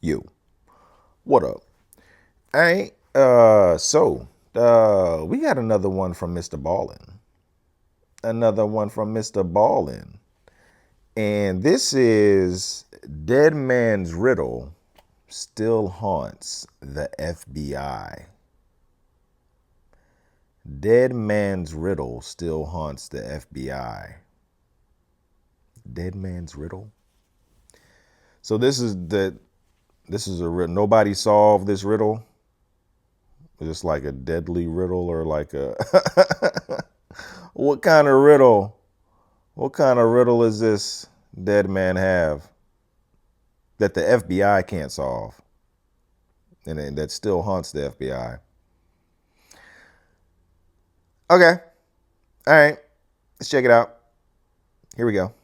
You. What up? Hey, we got another one from MrBallen. Another one from MrBallen. And this is Dead Man's Riddle Still Haunts the FBI. Dead Man's Riddle Still Haunts the FBI. Dead Man's Riddle? So this is a riddle. Nobody solved this riddle. Just like a deadly riddle or like a what kind of riddle? What kind of riddle is this dead man have that the FBI can't solve and that still haunts the FBI? Okay. All right. Let's check it out. Here we go.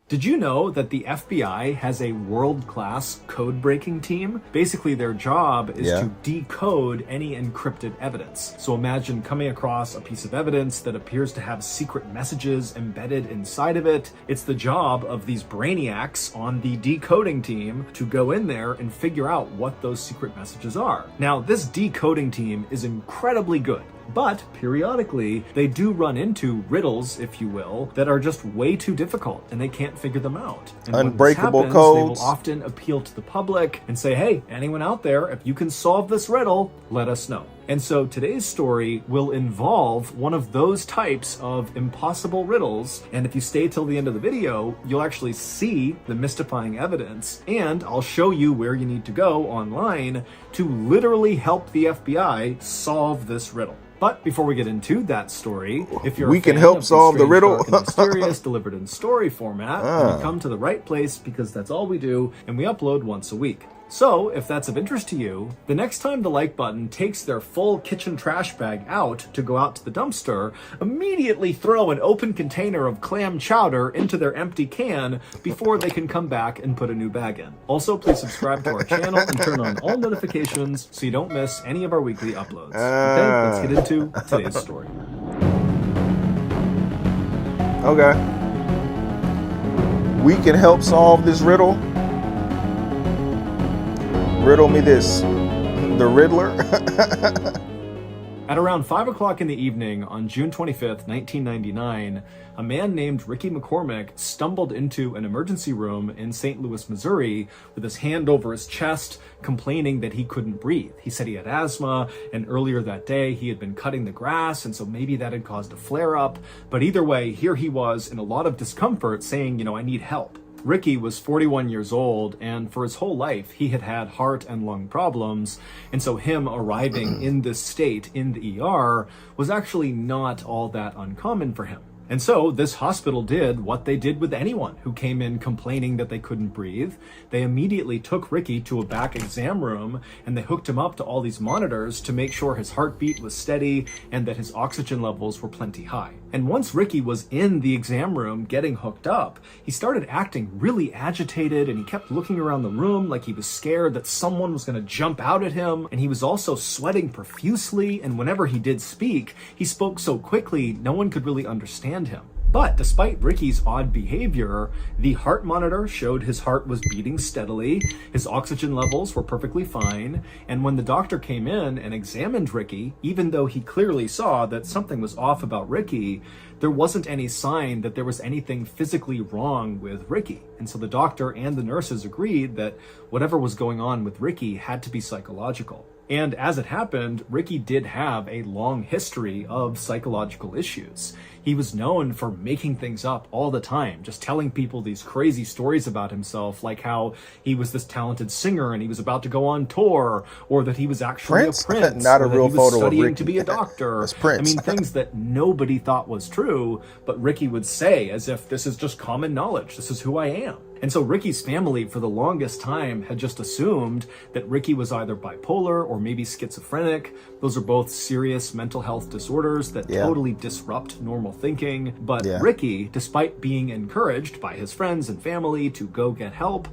Did you know that the FBI has a world-class code-breaking team? Basically, their job is to decode any encrypted evidence. So imagine coming across a piece of evidence that appears to have secret messages embedded inside of it. It's the job of these brainiacs on the decoding team to go in there and figure out what those secret messages are. Now, this decoding team is incredibly good. But periodically, they do run into riddles, if you will, that are just way too difficult and they can't figure them out. And Unbreakable when this happens, codes. they will often appeal to the public and say, hey, anyone out there, if you can solve this riddle, let us know. And so today's story will involve one of those types of impossible riddles. And if you stay till the end of the video, you'll actually see the mystifying evidence. And I'll show you where you need to go online to literally help the FBI solve this riddle. But before we get into that story, if you're We can help solve the riddle. Dark and mysterious, delivered in story format, then you come to the right place because that's all we do, and we upload once a week. So, if that's of interest to you, the next time the like button takes their full kitchen trash bag out to go out to the dumpster, immediately throw an open container of clam chowder into their empty can before they can come back and put a new bag in. Also, please subscribe to our channel and turn on all notifications so you don't miss any of our weekly uploads. Okay, let's get into today's story. Okay. We can help solve this riddle. Riddle me this. The Riddler? At around 5 o'clock in the evening on June 25th, 1999, a man named Ricky McCormick stumbled into an emergency room in St. Louis, Missouri, with his hand over his chest, complaining that he couldn't breathe. He said he had asthma, and earlier that day he had been cutting the grass, and so maybe that had caused a flare-up. But either way, here he was in a lot of discomfort saying, I need help. Ricky was 41 years old, and for his whole life, he had had heart and lung problems, and so him arriving in this state in the ER was actually not all that uncommon for him. And so this hospital did what they did with anyone who came in complaining that they couldn't breathe. They immediately took Ricky to a back exam room and they hooked him up to all these monitors to make sure his heartbeat was steady and that his oxygen levels were plenty high. And once Ricky was in the exam room getting hooked up, he started acting really agitated and he kept looking around the room like he was scared that someone was going to jump out at him. And he was also sweating profusely, and whenever he did speak, he spoke so quickly no one could really understand him. But despite Ricky's odd behavior, the heart monitor showed his heart was beating steadily, his oxygen levels were perfectly fine, and when the doctor came in and examined Ricky, even though he clearly saw that something was off about Ricky, there wasn't any sign that there was anything physically wrong with Ricky. And so the doctor and the nurses agreed that whatever was going on with Ricky had to be psychological. And as it happened, Ricky did have a long history of psychological issues. He was known for making things up all the time, just telling people these crazy stories about himself, like how he was this talented singer and he was about to go on tour, or that he was actually Prince? a prince, Not a or that real he was photo of studying Ricky. to be a doctor. That's Prince. I mean, things that nobody thought was true, but Ricky would say as if this is just common knowledge. This is who I am. And so Ricky's family for the longest time had just assumed that Ricky was either bipolar or maybe schizophrenic. Those are both serious mental health disorders that totally disrupt normal thinking. But Ricky, despite being encouraged by his friends and family to go get help,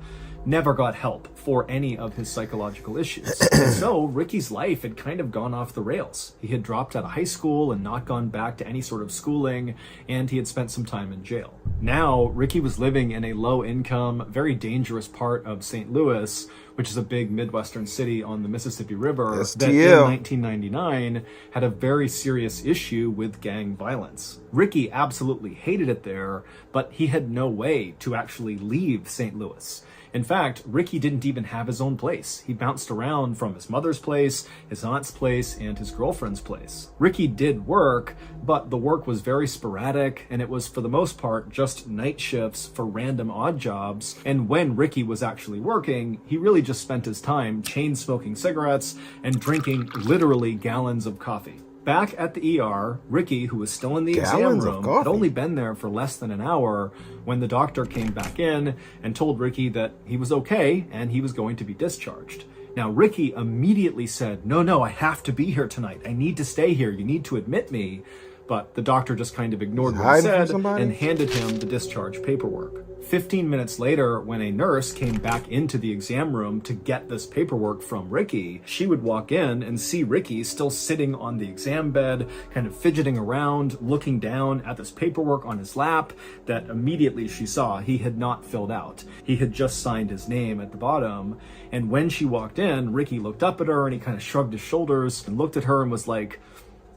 never got help for any of his psychological issues. And so Ricky's life had kind of gone off the rails. He had dropped out of high school and not gone back to any sort of schooling, and he had spent some time in jail. Now, Ricky was living in a low-income, very dangerous part of St. Louis, which is a big Midwestern city on the Mississippi River that in 1999 had a very serious issue with gang violence. Ricky absolutely hated it there, but he had no way to actually leave St. Louis. In fact, Ricky didn't even have his own place. He bounced around from his mother's place, his aunt's place, and his girlfriend's place. Ricky did work, but the work was very sporadic, and it was for the most part just night shifts for random odd jobs. And when Ricky was actually working, he really just spent his time chain smoking cigarettes and drinking literally gallons of coffee. Back at the ER, Ricky, who was still in the exam room, had only been there for less than an hour when the doctor came back in and told Ricky that he was okay and he was going to be discharged. Now, Ricky immediately said, no, I have to be here tonight. I need to stay here. You need to admit me. But the doctor just kind of ignored what he said and handed him the discharge paperwork. 15 minutes later, when a nurse came back into the exam room to get this paperwork from Ricky, she would walk in and see Ricky still sitting on the exam bed, kind of fidgeting around, looking down at this paperwork on his lap that immediately she saw he had not filled out. He had just signed his name at the bottom. And when she walked in, Ricky looked up at her and he kind of shrugged his shoulders and looked at her and was like,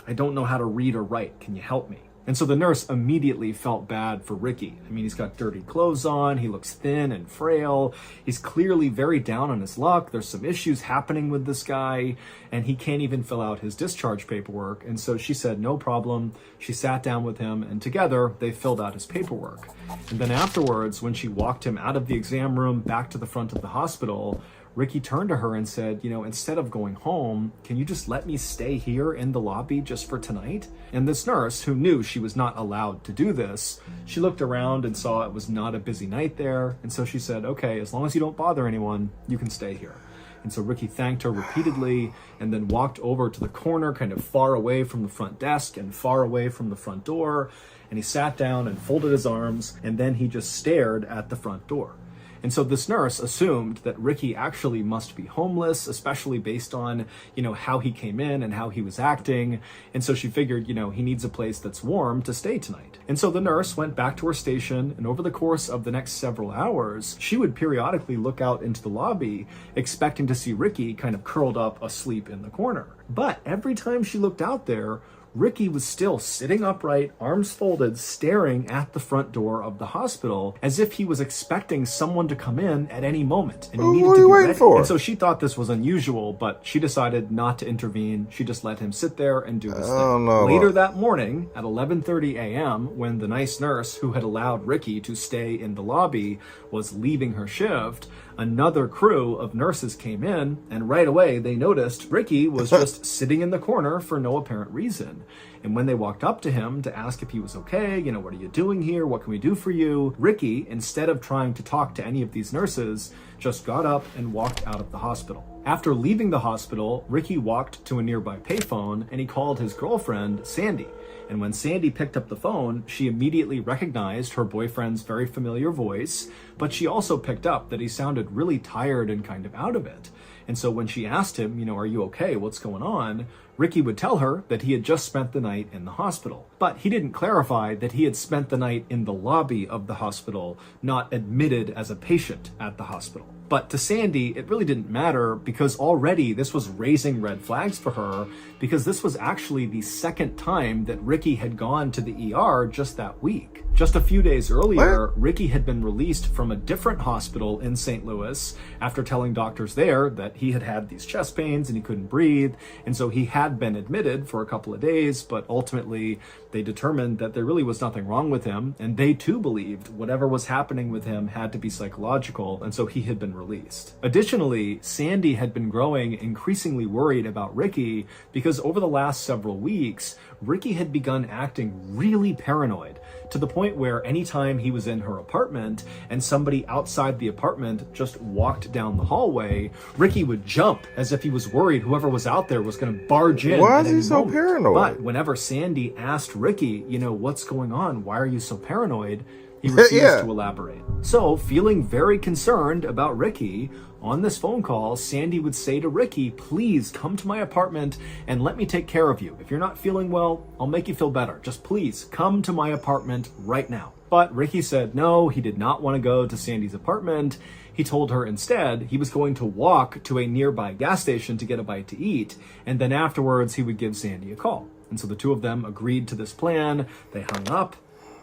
I don't know how to read or write. Can you help me? And so the nurse immediately felt bad for Ricky. I mean, he's got dirty clothes on. He looks thin and frail. He's clearly very down on his luck. There's some issues happening with this guy, and he can't even fill out his discharge paperwork. And so she said, no problem. She sat down with him, and together they filled out his paperwork. And then afterwards, when she walked him out of the exam room back to the front of the hospital, Ricky turned to her and said, instead of going home, can you just let me stay here in the lobby just for tonight? And this nurse, who knew she was not allowed to do this, she looked around and saw it was not a busy night there. And so she said, okay, as long as you don't bother anyone, you can stay here. And so Ricky thanked her repeatedly and then walked over to the corner, kind of far away from the front desk and far away from the front door. And he sat down and folded his arms, and then he just stared at the front door. And so this nurse assumed that Ricky actually must be homeless, especially based on, how he came in and how he was acting. And so she figured, he needs a place that's warm to stay tonight. And so the nurse went back to her station, and over the course of the next several hours, she would periodically look out into the lobby, expecting to see Ricky kind of curled up asleep in the corner. But every time she looked out there, Ricky was still sitting upright, arms folded, staring at the front door of the hospital as if he was expecting someone to come in at any moment and he needed to be ready. And so she thought this was unusual, but she decided not to intervene. She just let him sit there and do his thing. Later that morning at 11:30 a.m., when the nice nurse who had allowed Ricky to stay in the lobby was leaving her shift, another crew of nurses came in, and right away they noticed Ricky was just sitting in the corner for no apparent reason. And when they walked up to him to ask if he was okay, what are you doing here? What can we do for you? Ricky, instead of trying to talk to any of these nurses, just got up and walked out of the hospital. After leaving the hospital, Ricky walked to a nearby payphone and he called his girlfriend, Sandy. And when Sandy picked up the phone, she immediately recognized her boyfriend's very familiar voice, but she also picked up that he sounded really tired and kind of out of it. And so when she asked him, are you okay? What's going on? Ricky would tell her that he had just spent the night in the hospital. But he didn't clarify that he had spent the night in the lobby of the hospital, not admitted as a patient at the hospital. But to Sandy, it really didn't matter because already this was raising red flags for her, because this was actually the second time that Ricky had gone to the ER just that week. Just a few days earlier, Ricky had been released from a different hospital in St. Louis after telling doctors there that he had had these chest pains and he couldn't breathe. And so he had been admitted for a couple of days, but ultimately they determined that there really was nothing wrong with him. And they too believed whatever was happening with him had to be psychological. And so he had been released. Additionally, Sandy had been growing increasingly worried about Ricky because over the last several weeks, Ricky had begun acting really paranoid, to the point where anytime he was in her apartment and somebody outside the apartment just walked down the hallway, Ricky would jump as if he was worried whoever was out there was going to barge in. Why is he so paranoid? But whenever Sandy asked Ricky, what's going on? Why are you so paranoid? He refused Yeah. to elaborate. So, feeling very concerned about Ricky, on this phone call, Sandy would say to Ricky, please come to my apartment and let me take care of you. If you're not feeling well, I'll make you feel better. Just please come to my apartment right now. But Ricky said no, he did not want to go to Sandy's apartment. He told her instead he was going to walk to a nearby gas station to get a bite to eat, and then afterwards he would give Sandy a call. And so the two of them agreed to this plan. They hung up.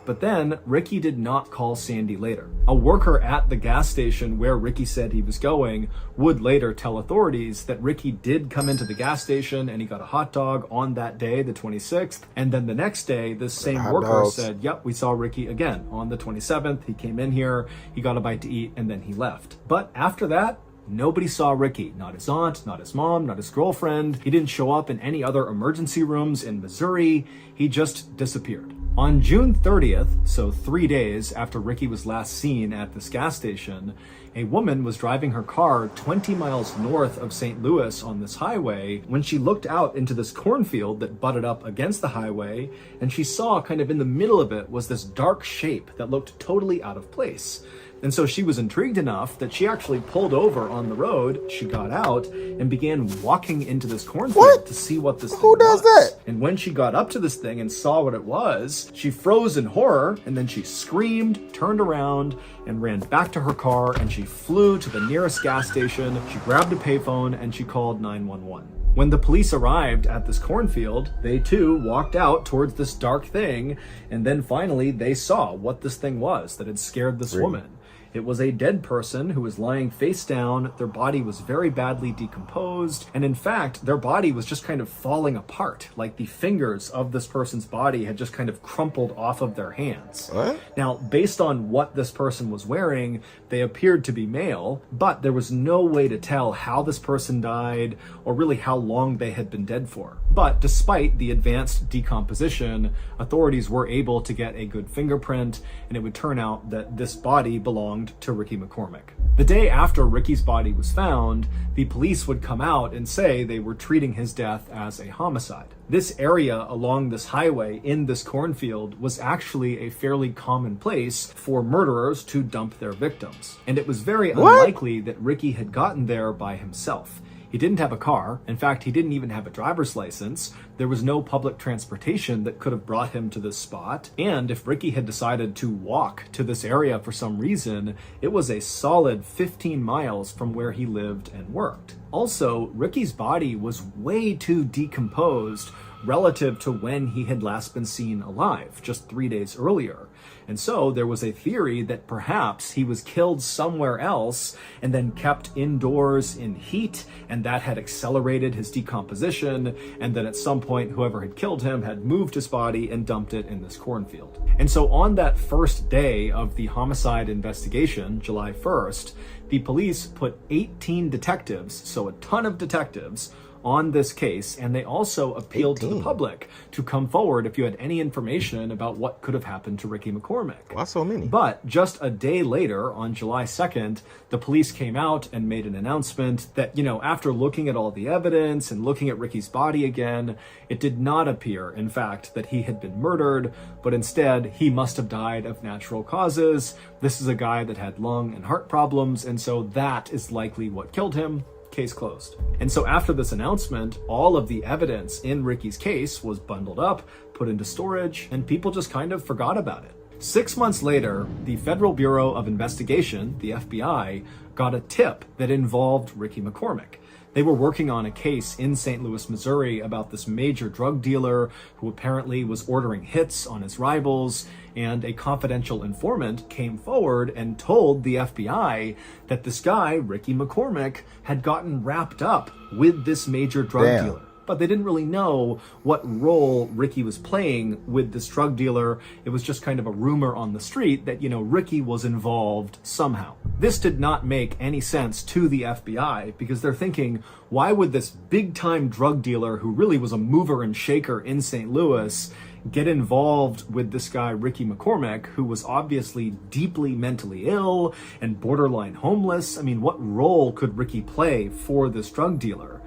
But then Ricky did not call Sandy later. A worker at the gas station where Ricky said he was going would later tell authorities that Ricky did come into the gas station and he got a hot dog on that day, the 26th. And then the next day, this same worker said, yep, we saw Ricky again on the 27th. He came in here, he got a bite to eat, and then he left. But after that, nobody saw Ricky. Not his aunt, not his mom, not his girlfriend. He didn't show up in any other emergency rooms in Missouri. He just disappeared. On June 30th, so 3 days after Ricky was last seen at this gas station, a woman was driving her car 20 miles north of St. Louis on this highway when she looked out into this cornfield that butted up against the highway, and she saw kind of in the middle of it was this dark shape that looked totally out of place. And so she was intrigued enough that she actually pulled over on the road. She got out and began walking into this cornfield to see what this thing was. Who does that? And when she got up to this thing and saw what it was, she froze in horror, and then she screamed, turned around, and ran back to her car, and she flew to the nearest gas station. She grabbed a payphone and she called 911. When the police arrived at this cornfield, they too walked out towards this dark thing, and then finally they saw what this thing was that had scared this woman. It was a dead person who was lying face down. Their body was very badly decomposed. And in fact, their body was just kind of falling apart. Like the fingers of this person's body had just kind of crumpled off of their hands. What? Now, based on what this person was wearing, they appeared to be male, but there was no way to tell how this person died or really how long they had been dead for. But despite the advanced decomposition, authorities were able to get a good fingerprint, and it would turn out that this body belonged to Ricky McCormick. The day after Ricky's body was found, the police would come out and say they were treating his death as a homicide. This area along this highway in this cornfield was actually a fairly common place for murderers to dump their victims. And it was very unlikely that Ricky had gotten there by himself. He didn't have a car. In fact, he didn't even have a driver's license. There was no public transportation that could have brought him to this spot. And if Ricky had decided to walk to this area for some reason, it was a solid 15 miles from where he lived and worked. Also, Ricky's body was way too decomposed relative to when he had last been seen alive, just 3 days earlier. And so there was a theory that perhaps he was killed somewhere else and then kept indoors in heat, and that had accelerated his decomposition, and then at some point whoever had killed him had moved his body and dumped it in this cornfield. And so on that first day of the homicide investigation, July 1st, the police put 18 detectives, so a ton of detectives, on this case, and they also appealed to the public to come forward if you had any information about what could have happened to Ricky McCormick. Why so many? But just a day later, on July 2nd, the police came out and made an announcement that, after looking at all the evidence and looking at Ricky's body again, it did not appear, in fact, that he had been murdered, but instead he must have died of natural causes. This is a guy that had lung and heart problems, and so that is likely what killed him. Case closed. And so after this announcement, all of the evidence in Ricky's case was bundled up, put into storage, and people just kind of forgot about it. 6 months later, the Federal Bureau of Investigation, the FBI, got a tip that involved Ricky McCormick. They were working on a case in St. Louis, Missouri about this major drug dealer who apparently was ordering hits on his rivals, and a confidential informant came forward and told the FBI that this guy, Ricky McCormick, had gotten wrapped up with this major drug dealer. But they didn't really know what role Ricky was playing with this drug dealer. It was just kind of a rumor on the street that, Ricky was involved somehow. This did not make any sense to the FBI because they're thinking, why would this big-time drug dealer who really was a mover and shaker in St. Louis get involved with this guy, Ricky McCormick, who was obviously deeply mentally ill and borderline homeless? I mean, what role could Ricky play for this drug dealer?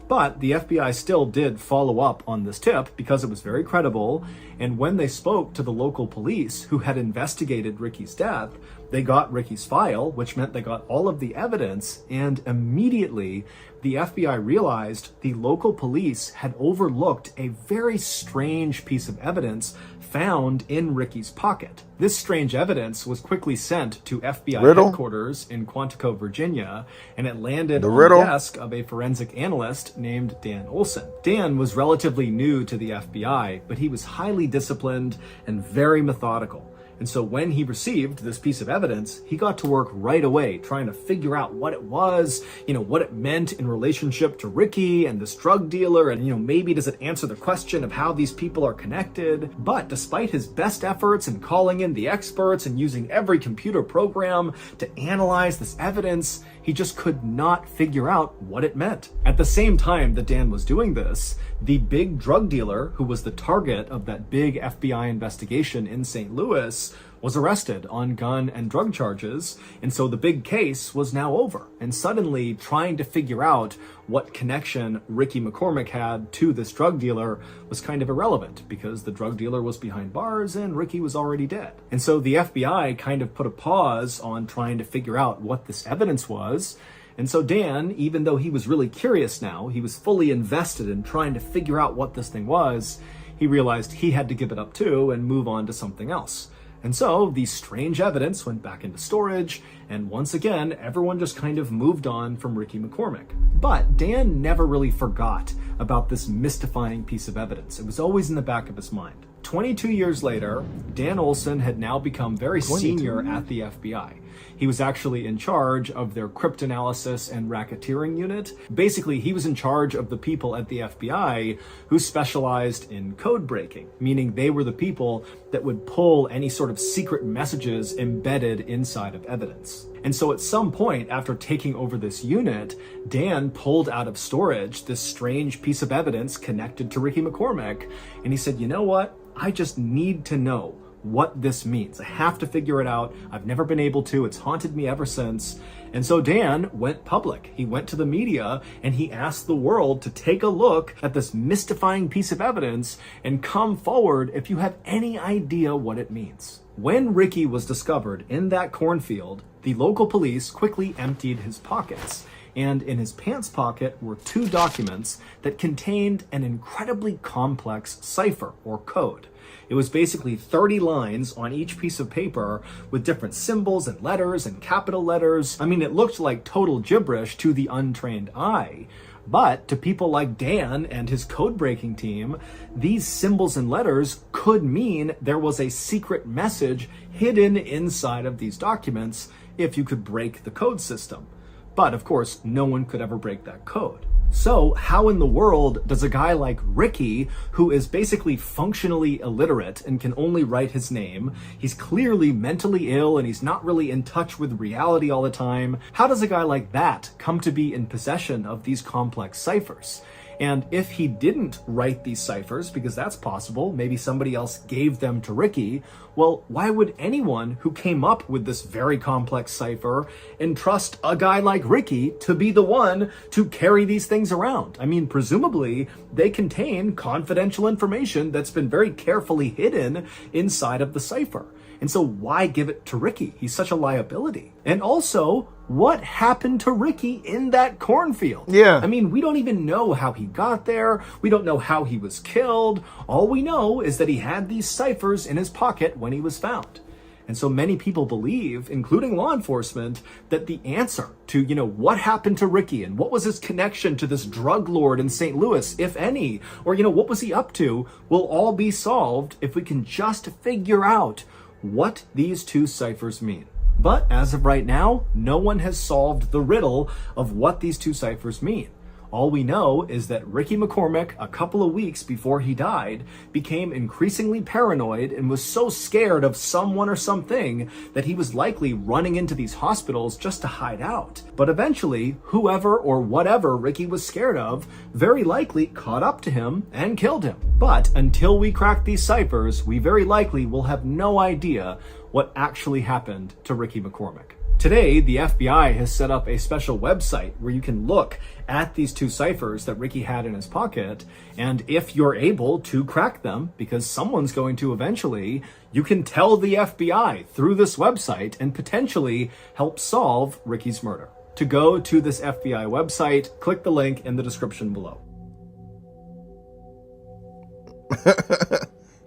But the FBI still did follow up on this tip because it was very credible, and when they spoke to the local police who had investigated Ricky's death, they got Ricky's file, which meant they got all of the evidence, and immediately the FBI realized the local police had overlooked a very strange piece of evidence found in Ricky's pocket. This strange evidence was quickly sent to FBI Riddle? headquarters in Quantico, Virginia, and it landed on Riddle? the desk of a forensic analyst named Dan Olson. Dan was relatively new to the FBI, but he was highly disciplined and very methodical. And so when he received this piece of evidence, he got to work right away trying to figure out what it was, what it meant in relationship to Ricky and this drug dealer, and maybe does it answer the question of how these people are connected. But despite his best efforts in calling in the experts and using every computer program to analyze this evidence, he just could not figure out what it meant. At the same time that Dan was doing this, the big drug dealer who was the target of that big FBI investigation in St. Louis was arrested on gun and drug charges, and so the big case was now over. And suddenly, trying to figure out what connection Ricky McCormick had to this drug dealer was kind of irrelevant, because the drug dealer was behind bars and Ricky was already dead. And so the FBI kind of put a pause on trying to figure out what this evidence was. And so Dan, even though he was really curious now, he was fully invested in trying to figure out what this thing was, he realized he had to give it up too and move on to something else. And so the strange evidence went back into storage, and once again, everyone just kind of moved on from Ricky McCormick. But Dan never really forgot about this mystifying piece of evidence. It was always in the back of his mind. 22 years later, Dan Olson had now become very senior at the FBI. He was actually in charge of their cryptanalysis and racketeering unit. Basically, he was in charge of the people at the FBI who specialized in code breaking, meaning they were the people that would pull any sort of secret messages embedded inside of evidence. And so at some point after taking over this unit, Dan pulled out of storage this strange piece of evidence connected to Ricky McCormick, and he said, you know what? I just need to know what this means. I have to figure it out. I've never been able to. It's haunted me ever since. And so Dan went public. He went to the media and he asked the world to take a look at this mystifying piece of evidence and come forward if you have any idea what it means. When Ricky was discovered in that cornfield, the local police quickly emptied his pockets. And in his pants pocket were 2 documents that contained an incredibly complex cipher or code. It was basically 30 lines on each piece of paper with different symbols and letters and capital letters. I mean, it looked like total gibberish to the untrained eye. But to people like Dan and his code-breaking team, these symbols and letters could mean there was a secret message hidden inside of these documents if you could break the code system. But of course, no one could ever break that code. So how in the world does a guy like Ricky, who is basically functionally illiterate and can only write his name, he's clearly mentally ill and he's not really in touch with reality all the time, how does a guy like that come to be in possession of these complex ciphers? And if he didn't write these ciphers, because that's possible, maybe somebody else gave them to Ricky, well, why would anyone who came up with this very complex cipher entrust a guy like Ricky to be the one to carry these things around? I mean, presumably, they contain confidential information that's been very carefully hidden inside of the cipher. And so why give it to Ricky? He's such a liability. And also, what happened to Ricky in that cornfield? Yeah. I mean, we don't even know how he got there. We don't know how he was killed. All we know is that he had these ciphers in his pocket when he was found. And so many people believe, including law enforcement, that the answer to, what happened to Ricky and what was his connection to this drug lord in St. Louis, if any, or, what was he up to, will all be solved if we can just figure out what these 2 ciphers mean. But as of right now, no one has solved the riddle of what these 2 ciphers mean. All we know is that Ricky McCormick, a couple of weeks before he died, became increasingly paranoid and was so scared of someone or something that he was likely running into these hospitals just to hide out. But eventually, whoever or whatever Ricky was scared of very likely caught up to him and killed him. But until we crack these ciphers, we very likely will have no idea what actually happened to Ricky McCormick. Today, the FBI has set up a special website where you can look at these two ciphers that Ricky had in his pocket, and if you're able to crack them, because someone's going to eventually, you can tell the FBI through this website and potentially help solve Ricky's murder. To go to this FBI website, click the link in the description below.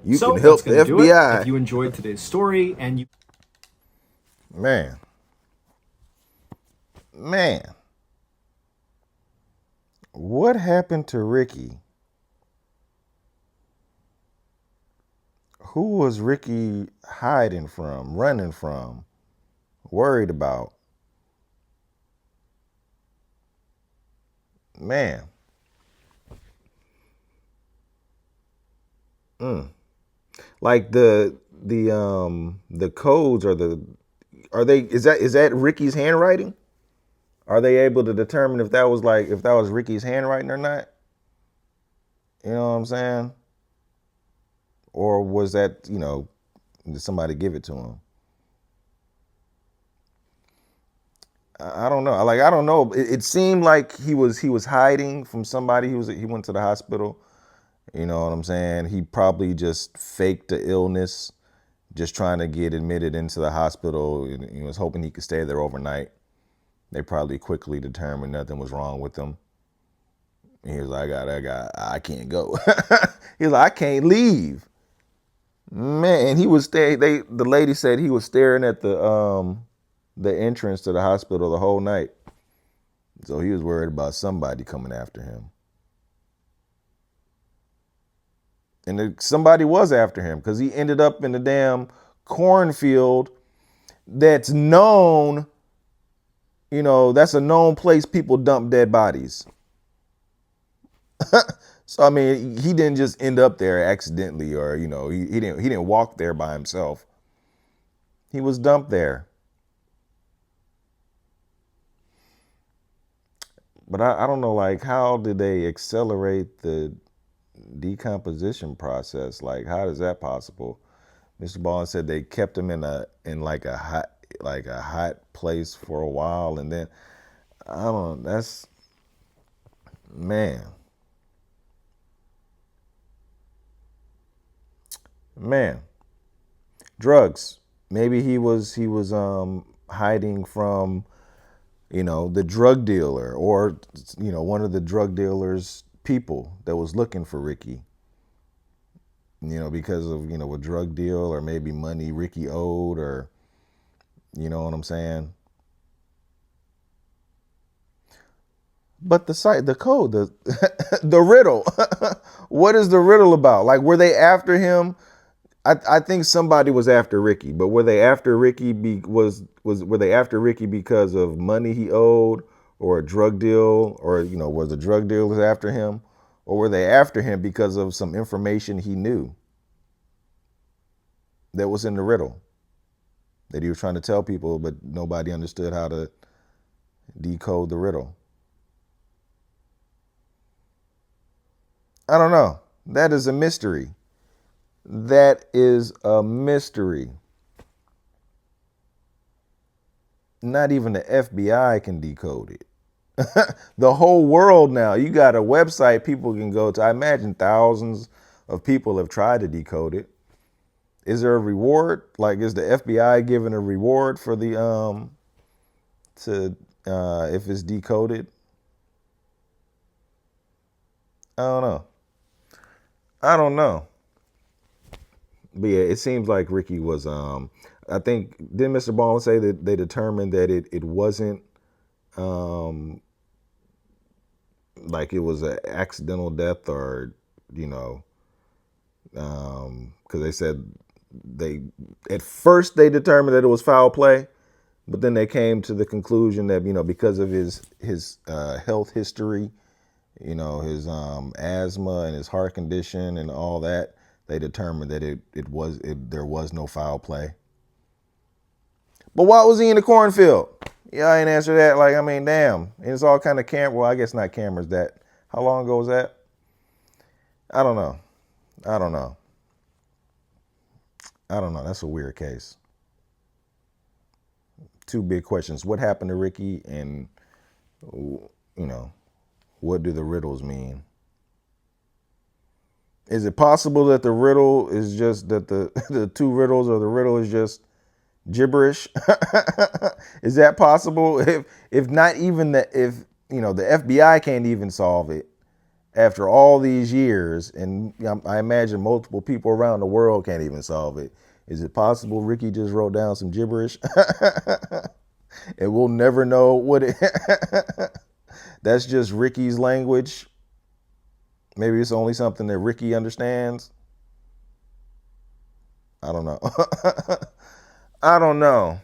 You So can help that's the going to do it. FBI. If you enjoyed today's story and you... Man. What happened to Ricky? Who was Ricky hiding from, running from, worried about? Man. Like the codes is that Ricky's handwriting? Are they able to determine if that was Ricky's handwriting or not? You know what I'm saying? Or was that, did somebody give it to him? I don't know. I don't know. It seemed like he was hiding from somebody. He went to the hospital. You know what I'm saying? He probably just faked the illness, just trying to get admitted into the hospital. He was hoping he could stay there overnight. They probably quickly determined nothing was wrong with him. He was like, I can't go. He was like, I can't leave. Man, he was the lady said he was staring at the entrance to the hospital the whole night. So he was worried about somebody coming after him. And somebody was after him because he ended up in the damn cornfield that's known, that's a known place people dump dead bodies. So, I mean, he didn't just end up there accidentally or, he didn't walk there by himself. He was dumped there. But I don't know, like, how did they accelerate the decomposition process? Like, how is that possible? MrBallen said they kept him in a hot place for a while, and then I don't know. That's man. Drugs. Maybe he was hiding from the drug dealer or one of the drug dealer's people that was looking for Ricky. Because of a drug deal or maybe money Ricky owed, or you know what I'm saying. But the code, the riddle. What is the riddle about? Like, were they after him? I think somebody was after Ricky, but were they after Ricky were they after Ricky because of money he owed or a drug deal, or was the drug dealers after him, or were they after him because of some information he knew that was in the riddle that he was trying to tell people, but nobody understood how to decode the riddle? I don't know. That is a mystery. That is a mystery. Not even the FBI can decode it. The whole world now, you got a website people can go to. I imagine thousands of people have tried to decode it. Is there a reward? Like, is the FBI giving a reward for the if it's decoded? I don't know. But yeah, it seems like Ricky was I think, didn't MrBallen say that they determined that it wasn't like it was an accidental death, or because they said at first they determined that it was foul play, but then they came to the conclusion that because of his health history, his asthma and his heart condition and all that, they determined that there was no foul play. But why was he in the cornfield? Yeah, I ain't answer that. Like, I mean, damn. And it's all kind of camera. Well, I guess not cameras. How long ago was that? I don't know. That's a weird case. two big questions: what happened to Ricky, and what do the riddles mean? Is it possible that the riddle is just that the two riddles or the riddle is just gibberish? Is that possible? If not even if the FBI can't even solve it after all these years, and I imagine multiple people around the world can't even solve it. Is it possible Ricky just wrote down some gibberish and we'll never know what it that's just Ricky's language? Maybe it's only something that Ricky understands. I don't know. I don't know.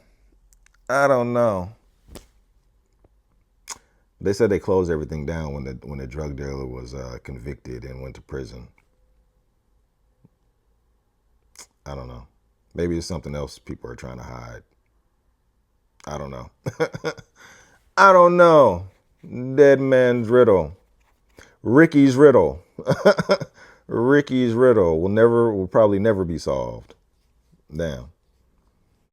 I don't know. They said they closed everything down when the drug dealer was convicted and went to prison. I don't know. Maybe it's something else people are trying to hide. I don't know. I don't know. Dead man's riddle. Ricky's riddle. Ricky's riddle will probably never be solved. Damn.